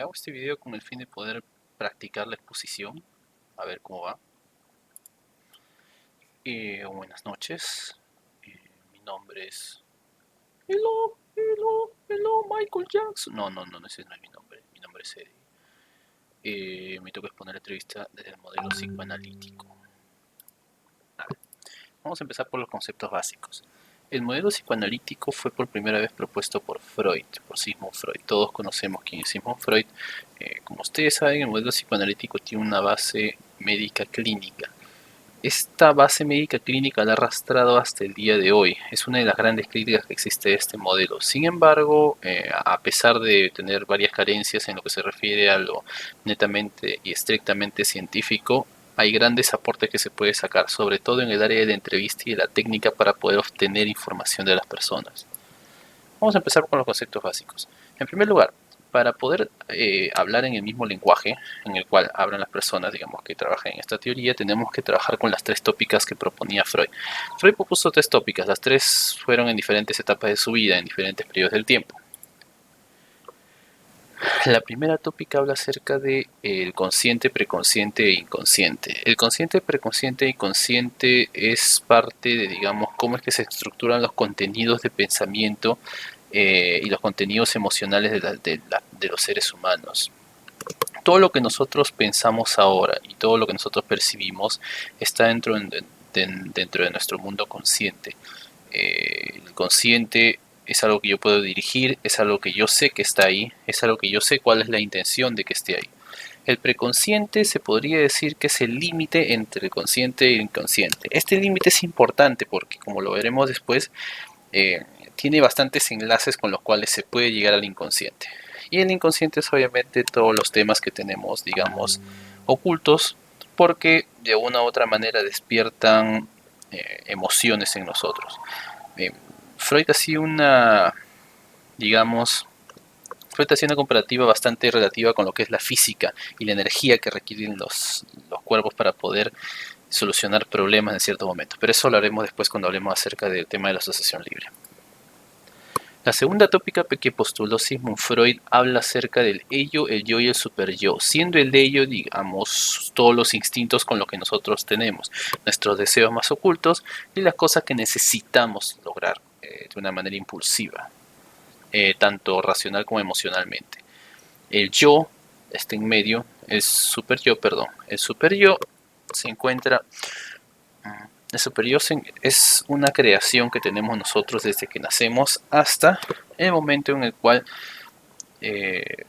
Hago este video con el fin de poder practicar la exposición, a ver cómo va. Buenas noches, mi nombre es... Hello, Michael Jackson. No, ese no es mi nombre es Eddie. Me toca exponer la entrevista desde el modelo psicoanalítico. A ver, vamos a empezar por los conceptos básicos. El modelo psicoanalítico fue por primera vez propuesto por Freud, por Sigmund Freud. Todos conocemos quién es Sigmund Freud. Como ustedes saben, el modelo psicoanalítico tiene una base médica clínica. Esta base médica clínica la ha arrastrado hasta el día de hoy. Es una de las grandes críticas que existe de este modelo. Sin embargo, a pesar de tener varias carencias en lo que se refiere a lo netamente y estrictamente científico, hay grandes aportes que se puede sacar, sobre todo en el área de la entrevista y de la técnica para poder obtener información de las personas. Vamos a empezar con los conceptos básicos. En primer lugar, para poder hablar en el mismo lenguaje en el cual hablan las personas, digamos, que trabajan en esta teoría, tenemos que trabajar con las tres tópicas que proponía Freud. Freud propuso tres tópicas, las tres fueron en diferentes etapas de su vida, en diferentes periodos del tiempo. La primera tópica habla acerca de el consciente, preconsciente e inconsciente. El consciente, preconsciente e inconsciente es parte de, digamos, cómo es que se estructuran los contenidos de pensamiento y los contenidos emocionales de los seres humanos. Todo lo que nosotros pensamos ahora y todo lo que nosotros percibimos está dentro de nuestro mundo consciente. El consciente es algo que yo puedo dirigir, es algo que yo sé que está ahí, es algo que yo sé cuál es la intención de que esté ahí. El preconsciente se podría decir que es el límite entre el consciente y el inconsciente. Este límite es importante porque, como lo veremos después, tiene bastantes enlaces con los cuales se puede llegar al inconsciente. Y el inconsciente es obviamente todos los temas que tenemos, digamos, ocultos, porque de una u otra manera despiertan emociones en nosotros. Eh, Freud hacía digamos, Freud hacía una comparativa bastante relativa con lo que es la física y la energía que requieren los cuerpos para poder solucionar problemas en ciertos momentos. Pero eso lo haremos después cuando hablemos acerca del tema de la asociación libre. La segunda tópica que postuló Sigmund Freud habla acerca del ello, el yo y el superyo, siendo el ello, digamos, todos los instintos con los que nosotros tenemos, nuestros deseos más ocultos y las cosas que necesitamos lograr de una manera impulsiva, tanto racional como emocionalmente. El yo está en medio, el superyo se encuentra el superior es una creación que tenemos nosotros desde que nacemos hasta el momento en el cual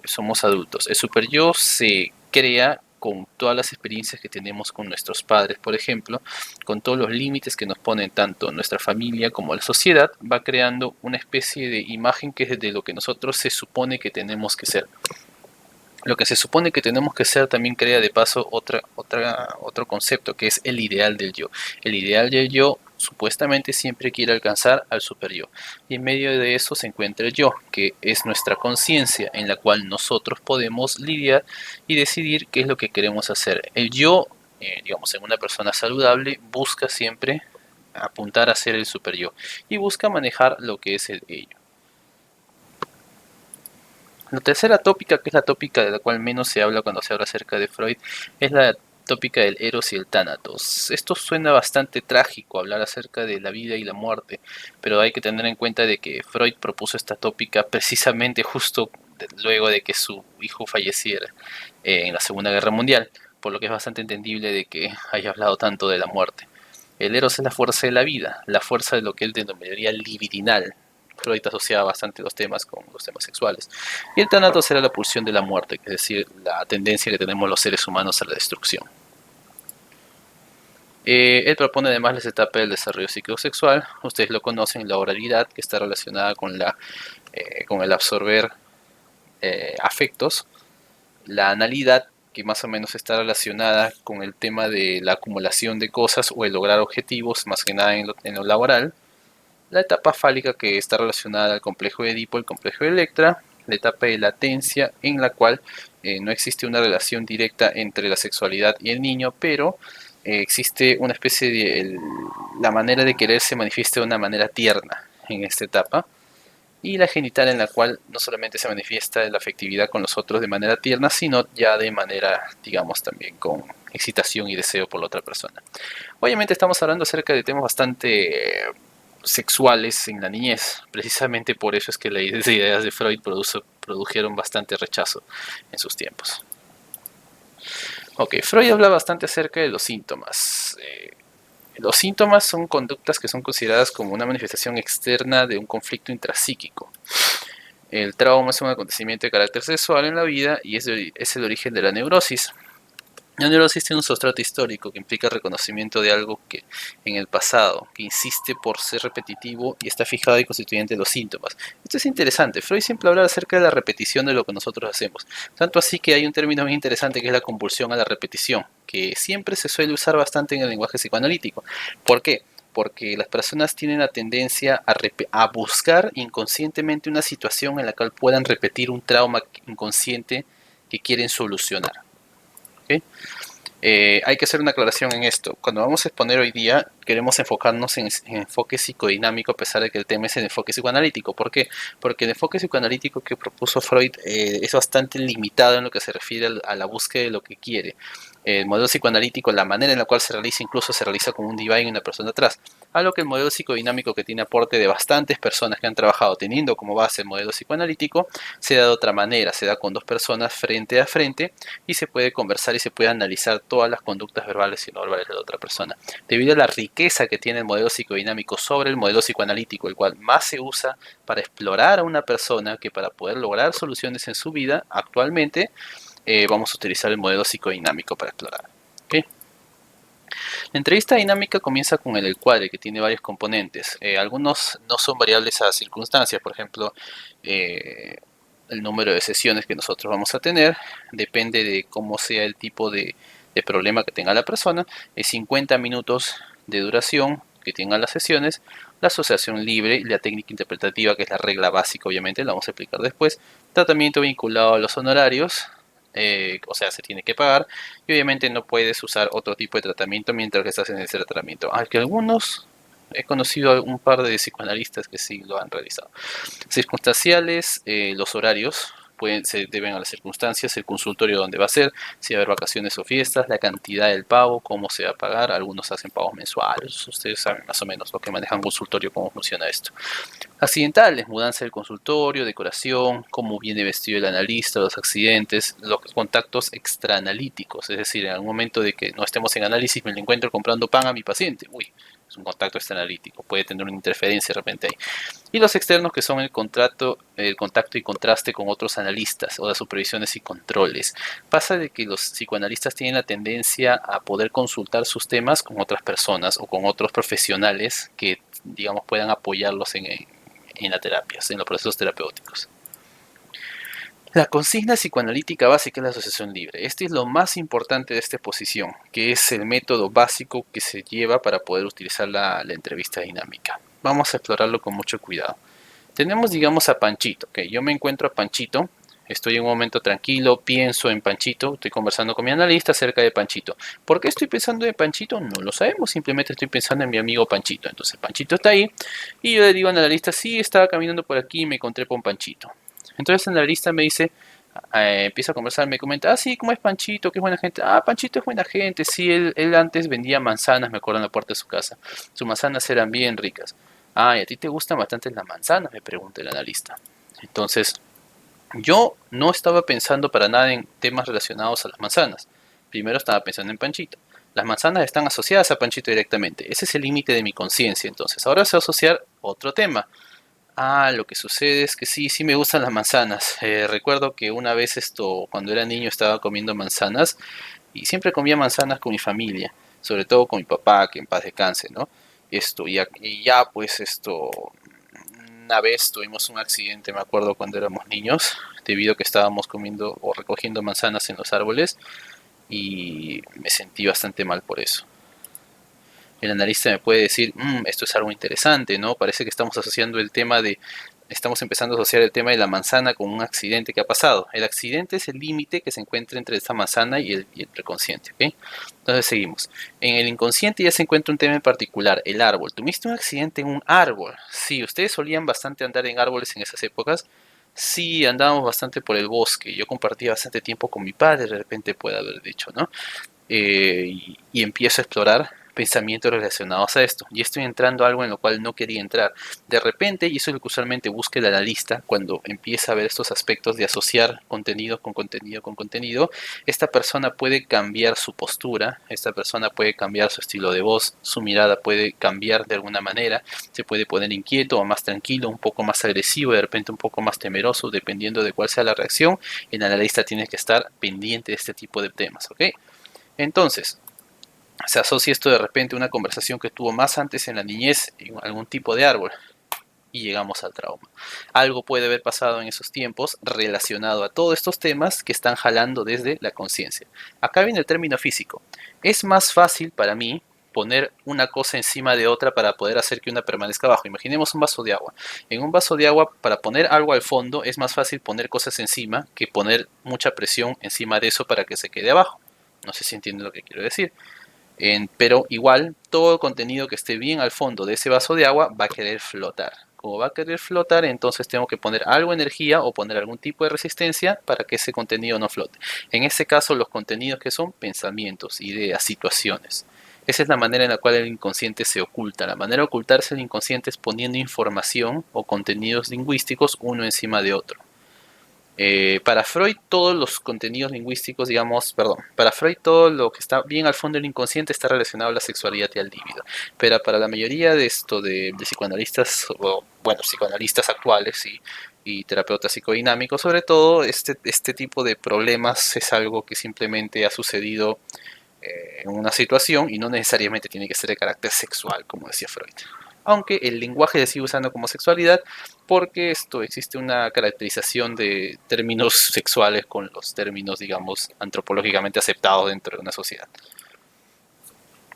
somos adultos. El super yo se crea con todas las experiencias que tenemos con nuestros padres, por ejemplo, con todos los límites que nos ponen tanto nuestra familia como la sociedad, va creando una especie de imagen que es de lo que nosotros se supone que tenemos que ser. Lo que se supone que tenemos que ser también crea de paso otro concepto que es el ideal del yo. El ideal del yo supuestamente siempre quiere alcanzar al super yo. Y en medio de eso se encuentra el yo, que es nuestra conciencia en la cual nosotros podemos lidiar y decidir qué es lo que queremos hacer. El yo, digamos, en una persona saludable, busca siempre apuntar a ser el super yo y busca manejar lo que es el ello. La tercera tópica, que es la tópica de la cual menos se habla cuando se habla acerca de Freud, es la tópica del Eros y el Tánatos. Esto suena bastante trágico, hablar acerca de la vida y la muerte, pero hay que tener en cuenta de que Freud propuso esta tópica precisamente justo luego de que su hijo falleciera en la Segunda Guerra Mundial, por lo que es bastante entendible de que haya hablado tanto de la muerte. El Eros es la fuerza de la vida, la fuerza de lo que él denominaría libidinal. Freud asociaba bastante los temas con los temas sexuales. Y el Thanatos era la pulsión de la muerte, es decir, la tendencia que tenemos los seres humanos a la destrucción. Él propone además las etapas del desarrollo psicosexual. Ustedes lo conocen, la oralidad, que está relacionada con el absorber afectos. La analidad, que más o menos está relacionada con el tema de la acumulación de cosas o el lograr objetivos, más que nada en lo laboral. La etapa fálica, que está relacionada al complejo de Edipo, el complejo de Electra. La etapa de latencia, en la cual no existe una relación directa entre la sexualidad y el niño, pero existe una especie de... la manera de querer se manifiesta de una manera tierna en esta etapa. y la genital, en la cual no solamente se manifiesta la afectividad con los otros de manera tierna, sino ya de manera, digamos, también con excitación y deseo por la otra persona. Obviamente estamos hablando acerca de temas bastante sexuales en la niñez. Precisamente por eso es que las ideas de Freud produjeron bastante rechazo en sus tiempos. Ok, Freud habla bastante acerca de los síntomas. Los síntomas son conductas que son consideradas como una manifestación externa de un conflicto intrapsíquico. El trauma es un acontecimiento de carácter sexual en la vida y es el origen de la neurosis. La neurosis tiene un sustrato histórico que implica el reconocimiento de algo que en el pasado, que insiste por ser repetitivo y está fijado y constituyente de los síntomas. Esto es interesante. Freud siempre habla acerca de la repetición de lo que nosotros hacemos. Tanto así que hay un término muy interesante que es la compulsión a la repetición, que siempre se suele usar bastante en el lenguaje psicoanalítico. ¿Por qué? Porque las personas tienen la tendencia a buscar inconscientemente una situación en la cual puedan repetir un trauma inconsciente que quieren solucionar. ¿Okay? Hay que hacer una aclaración en esto. Cuando vamos a exponer hoy día, queremos enfocarnos en enfoque psicodinámico, a pesar de que el tema es el enfoque psicoanalítico. ¿Por qué? Porque el enfoque psicoanalítico que propuso Freud es bastante limitado en lo que se refiere a la búsqueda de lo que quiere. El modelo psicoanalítico, la manera en la cual se realiza, incluso se realiza con un diván y una persona atrás. A lo que el modelo psicodinámico, que tiene aporte de bastantes personas que han trabajado teniendo como base el modelo psicoanalítico, se da de otra manera, se da con dos personas frente a frente y se puede conversar y se puede analizar todas las conductas verbales y no verbales de la otra persona. Debido a la riqueza que tiene el modelo psicodinámico sobre el modelo psicoanalítico, el cual más se usa para explorar a una persona que para poder lograr soluciones en su vida, actualmente vamos a utilizar el modelo psicodinámico para explorar. ¿Okay? La entrevista dinámica comienza con el encuadre, que tiene varios componentes. Algunos no son variables a circunstancias, por ejemplo, el número de sesiones que nosotros vamos a tener depende de cómo sea el tipo de problema que tenga la persona. Es 50 minutos de duración que tengan las sesiones, la asociación libre y la técnica interpretativa, que es la regla básica, obviamente, la vamos a explicar después. Tratamiento vinculado a los honorarios, o sea, se tiene que pagar, y obviamente no puedes usar otro tipo de tratamiento mientras que estás en ese tratamiento. Aunque algunos, he conocido un par de psicoanalistas que sí lo han realizado. Circunstanciales, los horarios se deben a las circunstancias, el consultorio donde va a ser, si va a haber vacaciones o fiestas, la cantidad del pago, cómo se va a pagar. Algunos hacen pagos mensuales, ustedes saben más o menos lo que manejan consultorio, cómo funciona esto. Accidentales, mudanza del consultorio, decoración, cómo viene vestido el analista, los accidentes, los contactos extraanalíticos, es decir, en algún momento de que no estemos en análisis me lo encuentro comprando pan a mi paciente, uy, es un contacto extraanalítico, puede tener una interferencia de repente ahí. Y los externos, que son el contacto y contraste con otros analistas o las supervisiones y controles. Pasa de que los psicoanalistas tienen la tendencia a poder consultar sus temas con otras personas o con otros profesionales que, digamos, puedan apoyarlos en la terapia, en los procesos terapéuticos. La consigna psicoanalítica básica es la asociación libre. Este es lo más importante de esta exposición, que es el método básico que se lleva para poder utilizar la entrevista dinámica. Vamos a explorarlo con mucho cuidado. Tenemos, digamos, a Panchito. Okay, yo me encuentro a Panchito, estoy en un momento tranquilo, pienso en Panchito, estoy conversando con mi analista acerca de Panchito. ¿Por qué estoy pensando en Panchito? No lo sabemos, simplemente estoy pensando en mi amigo Panchito. Entonces Panchito está ahí y yo le digo al analista, sí, estaba caminando por aquí y me encontré con Panchito. Entonces el analista me dice, empieza a conversar, me comenta, ah, sí, ¿cómo es Panchito? ¿Qué buena gente? Ah, Panchito es buena gente, sí, él antes vendía manzanas, me acuerdo, en la puerta de su casa. Sus manzanas eran bien ricas. Ah, ¿y a ti te gustan bastante las manzanas? Me pregunta el analista. Entonces, yo no estaba pensando para nada en temas relacionados a las manzanas. Primero estaba pensando en Panchito. Las manzanas están asociadas a Panchito directamente. Ese es el límite de mi conciencia. Entonces, ahora se va a asociar otro tema. Ah, lo que sucede es que sí, sí me gustan las manzanas. Recuerdo que una vez cuando era niño estaba comiendo manzanas y siempre comía manzanas con mi familia, sobre todo con mi papá, que en paz descanse, ¿no? Y ya pues una vez tuvimos un accidente, me acuerdo cuando éramos niños, debido a que estábamos comiendo o recogiendo manzanas en los árboles y me sentí bastante mal por eso. El analista me puede decir, esto es algo interesante, ¿no? Parece que estamos asociando el tema de estamos empezando a asociar el tema de la manzana con un accidente que ha pasado. El accidente es el límite que se encuentra entre esta manzana y el preconsciente, ¿ok? Entonces seguimos. En el inconsciente ya se encuentra un tema en particular, el árbol. ¿Tuviste un accidente en un árbol? Sí, ustedes solían bastante andar en árboles en esas épocas. Sí, andábamos bastante por el bosque. Yo compartía bastante tiempo con mi padre, de repente puede haber dicho, ¿no? Y empiezo a explorar pensamientos relacionados a esto. Y estoy entrando a algo en lo cual no quería entrar. De repente, y eso es lo que usualmente busca el analista, cuando empieza a ver estos aspectos de asociar contenido con contenido con contenido, esta persona puede cambiar su postura, esta persona puede cambiar su estilo de voz, su mirada puede cambiar de alguna manera, se puede poner inquieto o más tranquilo, un poco más agresivo, de repente un poco más temeroso, dependiendo de cuál sea la reacción. El analista tiene que estar pendiente de este tipo de temas, ¿ok? Entonces, se asocia esto de repente a una conversación que tuvo más antes en la niñez en algún tipo de árbol y llegamos al trauma. Algo puede haber pasado en esos tiempos relacionado a todos estos temas que están jalando desde la conciencia. Acá viene el término físico. Es más fácil para mí poner una cosa encima de otra para poder hacer que una permanezca abajo. Imaginemos un vaso de agua. En un vaso de agua, para poner algo al fondo, es más fácil poner cosas encima que poner mucha presión encima de eso para que se quede abajo. No sé si entienden lo que quiero decir. Pero igual, todo contenido que esté bien al fondo de ese vaso de agua va a querer flotar. Como va a querer flotar, entonces tengo que poner algo de energía o poner algún tipo de resistencia para que ese contenido no flote. En este caso, los contenidos que son pensamientos, ideas, situaciones. Esa es la manera en la cual el inconsciente se oculta. La manera de ocultarse el inconsciente es poniendo información o contenidos lingüísticos uno encima de otro. Para Freud todos los contenidos lingüísticos, digamos, perdón, para Freud todo lo que está bien al fondo del inconsciente está relacionado a la sexualidad y al libido. Pero para la mayoría de esto de psicoanalistas, o bueno, psicoanalistas actuales y terapeutas psicodinámicos, sobre todo, este tipo de problemas es algo que simplemente ha sucedido en una situación y no necesariamente tiene que ser de carácter sexual, como decía Freud. Aunque el lenguaje se sigue usando como sexualidad porque esto existe una caracterización de términos sexuales con los términos, digamos, antropológicamente aceptados dentro de una sociedad.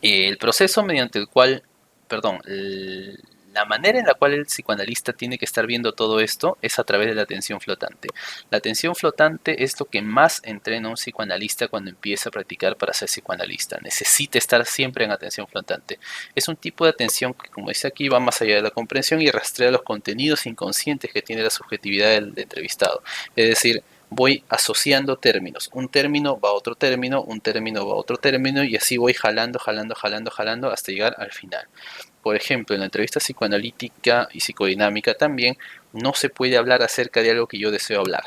El proceso mediante el cual, perdón, la manera en la cual el psicoanalista tiene que estar viendo todo esto es a través de la atención flotante. La atención flotante es lo que más entrena un psicoanalista cuando empieza a practicar para ser psicoanalista. Necesita estar siempre en atención flotante. Es un tipo de atención que, como dice aquí, va más allá de la comprensión y rastrea los contenidos inconscientes que tiene la subjetividad del entrevistado. Es decir, voy asociando términos. Un término va a otro término, un término va a otro término y así voy jalando, jalando, jalando, jalando hasta llegar al final. Por ejemplo, en la entrevista psicoanalítica y psicodinámica también no se puede hablar acerca de algo que yo deseo hablar.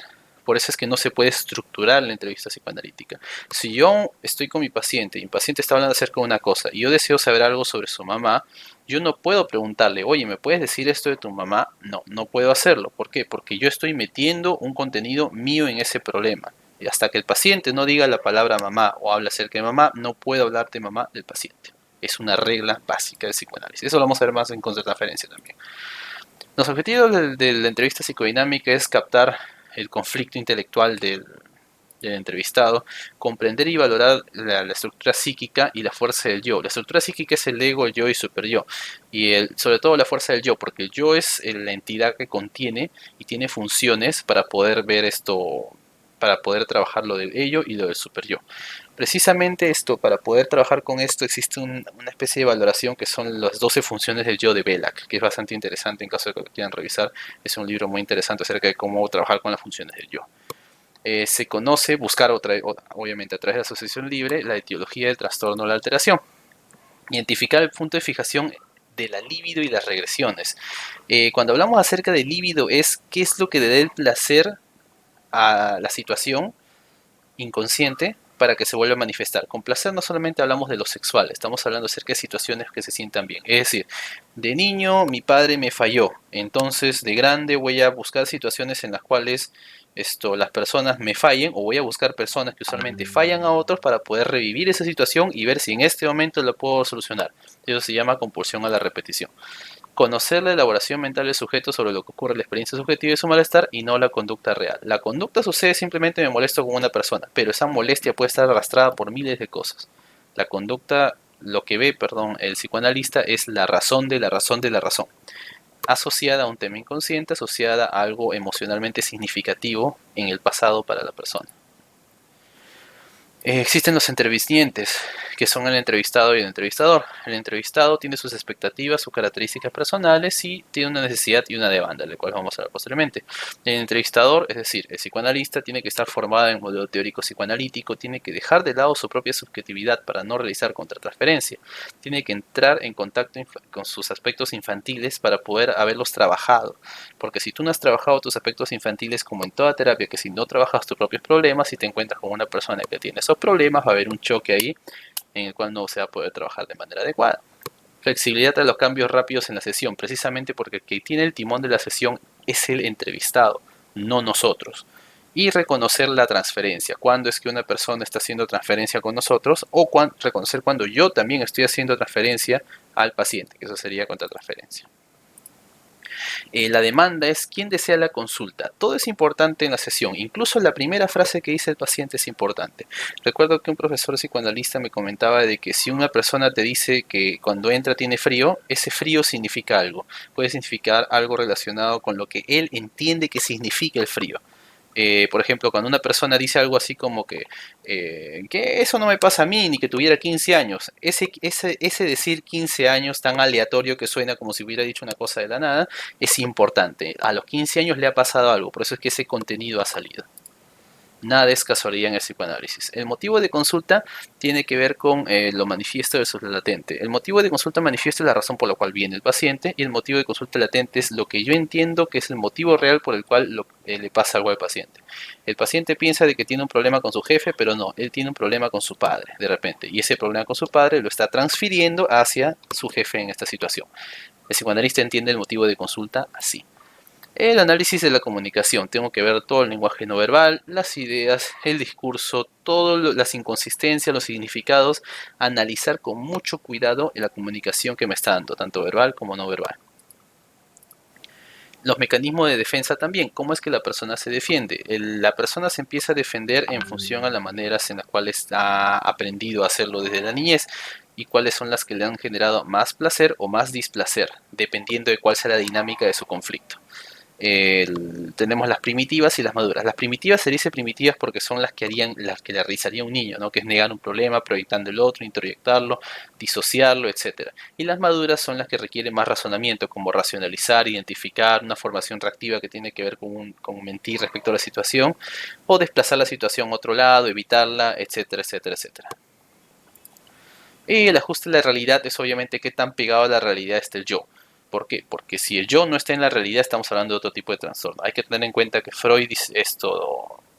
Por eso es que no se puede estructurar la entrevista psicoanalítica. Si yo estoy con mi paciente y mi paciente está hablando acerca de una cosa y yo deseo saber algo sobre su mamá, yo no puedo preguntarle, oye, ¿me puedes decir esto de tu mamá? No, no puedo hacerlo. ¿Por qué? Porque yo estoy metiendo un contenido mío en ese problema. Y hasta que el paciente no diga la palabra mamá o hable acerca de mamá, no puedo hablar de mamá del paciente. Es una regla básica del psicoanálisis. Eso lo vamos a ver más en concertaferencia también. Los objetivos de la entrevista psicodinámica es captar el conflicto intelectual del entrevistado, comprender y valorar la estructura psíquica y la fuerza del yo. La estructura psíquica es el ego, el yo y super yo. Y sobre todo la fuerza del yo, porque el yo es la entidad que contiene y tiene funciones para poder ver esto, para poder trabajar lo del ello y lo del super yo. Precisamente esto, para poder trabajar con esto, existe una especie de valoración que son las 12 funciones del yo de Belak, que es bastante interesante en caso de que lo quieran revisar. Es un libro muy interesante acerca de cómo trabajar con las funciones del yo. Se conoce, buscar obviamente a través de la asociación libre, la etiología del trastorno o la alteración. Identificar el punto de fijación de la libido y las regresiones. Cuando hablamos acerca de libido es qué es lo que le da el placer a la situación inconsciente para que se vuelva a manifestar. Con placer no solamente hablamos de lo sexual, estamos hablando acerca de situaciones que se sientan bien. Es decir, de niño mi padre me falló, entonces de grande voy a buscar situaciones en las cuales las personas me fallen o voy a buscar personas que usualmente fallan a otros para poder revivir esa situación y ver si en este momento la puedo solucionar. Eso se llama compulsión a la repetición. Conocer la elaboración mental del sujeto sobre lo que ocurre en la experiencia subjetiva de su malestar y no la conducta real. La conducta sucede simplemente me molesto con una persona, pero esa molestia puede estar arrastrada por miles de cosas. La conducta, lo que ve, perdón, el psicoanalista es la razón de la razón de la razón. asociada a un tema inconsciente, asociada a algo emocionalmente significativo en el pasado para la persona. Existen los intervinientes, que son el entrevistado y el entrevistador. El entrevistado tiene sus expectativas, sus características personales y tiene una necesidad y una demanda, de la cual vamos a hablar posteriormente. El entrevistador, es decir, el psicoanalista, tiene que estar formado en modelo teórico psicoanalítico, tiene que dejar de lado su propia subjetividad para no realizar contratransferencia, tiene que entrar en contacto con sus aspectos infantiles para poder haberlos trabajado. Porque si tú no has trabajado tus aspectos infantiles, como en toda terapia, que si no trabajas tus propios problemas y te encuentras con una persona que tiene esos problemas, va a haber un choque ahí en el cual no se va a poder trabajar de manera adecuada. Flexibilidad a los cambios rápidos en la sesión, precisamente porque el que tiene el timón de la sesión es el entrevistado, no nosotros. Y reconocer la transferencia, cuando es que una persona está haciendo transferencia con nosotros, o reconocer cuando yo también estoy haciendo transferencia al paciente, que eso sería contratransferencia. La demanda es quién desea la consulta. Todo es importante en la sesión, incluso la primera frase que dice el paciente es importante. Recuerdo que un profesor psicoanalista me comentaba de que si una persona te dice que cuando entra tiene frío, ese frío significa algo. Puede significar algo relacionado con lo que él entiende que significa el frío. Por ejemplo, cuando una persona dice algo así como que eso no me pasa a mí, ni que tuviera 15 años, ese decir 15 años tan aleatorio que suena como si hubiera dicho una cosa de la nada, es importante. A los 15 años le ha pasado algo, por eso es que ese contenido ha salido. Nada es casualidad en el psicoanálisis. El motivo de consulta tiene que ver con lo manifiesto versus lo latente. El motivo de consulta manifiesto es la razón por la cual viene el paciente y el motivo de consulta latente es lo que yo entiendo que es el motivo real por el cual le pasa algo al paciente. El paciente piensa de que tiene un problema con su jefe, pero no, él tiene un problema con su padre de repente y ese problema con su padre lo está transfiriendo hacia su jefe en esta situación. El psicoanalista entiende el motivo de consulta así. El análisis de la comunicación, tengo que ver todo el lenguaje no verbal, las ideas, el discurso, todas las inconsistencias, los significados, analizar con mucho cuidado la comunicación que me está dando, tanto verbal como no verbal. Los mecanismos de defensa también, cómo es que la persona se defiende. La persona se empieza a defender en función a las maneras en las cuales ha aprendido a hacerlo desde la niñez y cuáles son las que le han generado más placer o más displacer, dependiendo de cuál sea la dinámica de su conflicto. Tenemos las primitivas y las maduras. Las primitivas se dice primitivas porque son las que le realizaría un niño, ¿no? Que es negar un problema, proyectando el otro, introyectarlo, disociarlo, etcétera. Y las maduras son las que requieren más razonamiento, como racionalizar, identificar, una formación reactiva que tiene que ver con mentir respecto a la situación, o desplazar la situación a otro lado, evitarla, etcétera, etcétera, etcétera. Y el ajuste de la realidad es obviamente qué tan pegado a la realidad está el yo. ¿Por qué? Porque si el yo no está en la realidad, estamos hablando de otro tipo de trastorno. Hay que tener en cuenta que Freud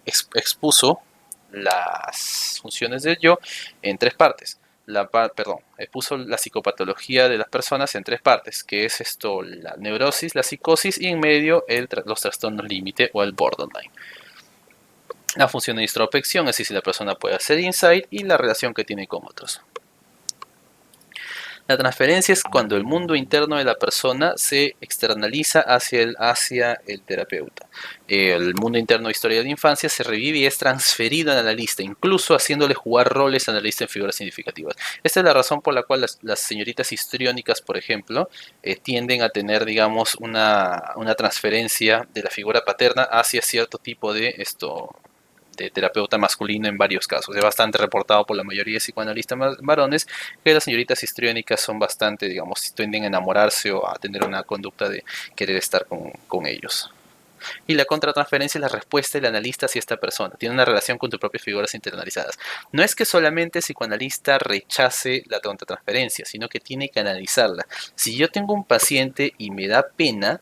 expuso las funciones del yo en tres partes. Expuso la psicopatología de las personas en tres partes, que es la neurosis, la psicosis y en medio los trastornos límite o el borderline. La función de introspección, es decir, si la persona puede hacer insight y la relación que tiene con otros. La transferencia es cuando el mundo interno de la persona se externaliza hacia el terapeuta. El mundo interno de historia de infancia se revive y es transferido al analista, incluso haciéndole jugar roles al analista en figuras significativas. Esta es la razón por la cual las señoritas histriónicas, por ejemplo, tienden a tener, digamos, una transferencia de la figura paterna hacia cierto tipo de terapeuta masculino en varios casos. Es bastante reportado por la mayoría de psicoanalistas varones que las señoritas histriónicas son bastante, digamos, tienden a enamorarse o a tener una conducta de querer estar con ellos. Y la contratransferencia es la respuesta del analista hacia esta persona. Tiene una relación con tus propias figuras internalizadas. No es que solamente el psicoanalista rechace la contratransferencia, sino que tiene que analizarla. Si yo tengo un paciente y me da pena,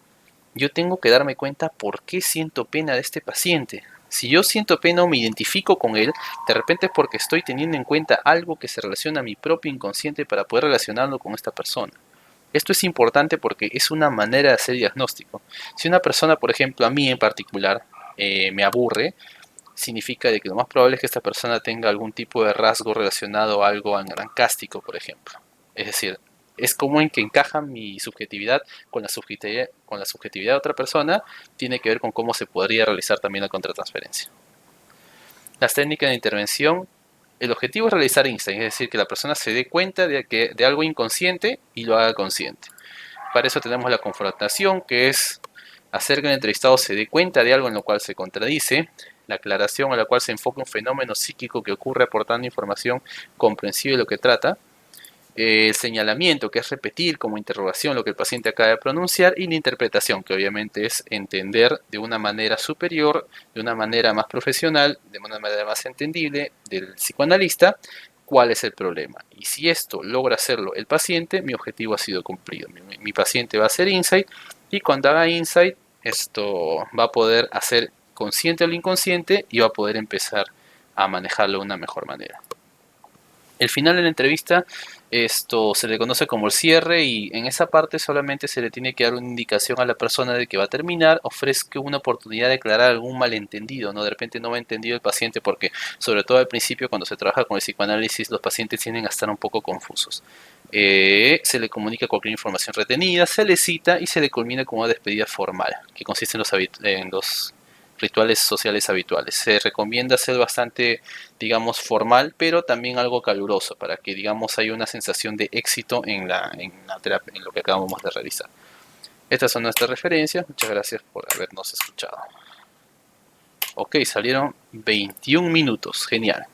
yo tengo que darme cuenta por qué siento pena de este paciente. Si yo siento pena o me identifico con él, de repente es porque estoy teniendo en cuenta algo que se relaciona a mi propio inconsciente para poder relacionarlo con esta persona. Esto es importante porque es una manera de hacer diagnóstico. Si una persona, por ejemplo, a mí en particular, me aburre, significa de que lo más probable es que esta persona tenga algún tipo de rasgo relacionado a algo ancástico, por ejemplo. Es decir, es común que encaja mi subjetividad con la subjetividad de otra persona, tiene que ver con cómo se podría realizar también la contratransferencia. Las técnicas de intervención, el objetivo es realizar insight, es decir, que la persona se dé cuenta de algo inconsciente y lo haga consciente. Para eso tenemos la confrontación, que es hacer que el entrevistado se dé cuenta de algo en lo cual se contradice. La aclaración, a la cual se enfoca un fenómeno psíquico que ocurre aportando información comprensible de lo que trata. El señalamiento, que es repetir como interrogación lo que el paciente acaba de pronunciar, y la interpretación, que obviamente es entender de una manera superior, de una manera más profesional, de una manera más entendible del psicoanalista, cuál es el problema. Y si esto logra hacerlo el paciente, mi objetivo ha sido cumplido. Mi paciente va a hacer insight, y cuando haga insight, esto va a poder hacer consciente o inconsciente y va a poder empezar a manejarlo de una mejor manera. El final de la entrevista, esto se le conoce como el cierre, y en esa parte solamente se le tiene que dar una indicación a la persona de que va a terminar, ofrezca una oportunidad de aclarar algún malentendido, ¿no? De repente no va entendido el paciente, porque sobre todo al principio, cuando se trabaja con el psicoanálisis, los pacientes tienden a estar un poco confusos. Se le comunica cualquier información retenida, se le cita y se le culmina con una despedida formal, que consiste en los rituales sociales habituales. Se recomienda ser bastante, digamos, formal, pero también algo caluroso, para que, digamos, haya una sensación de éxito en la terapia, en lo que acabamos de realizar. Estas son nuestras referencias. Muchas gracias por habernos escuchado. Ok, salieron 21 minutos. Genial.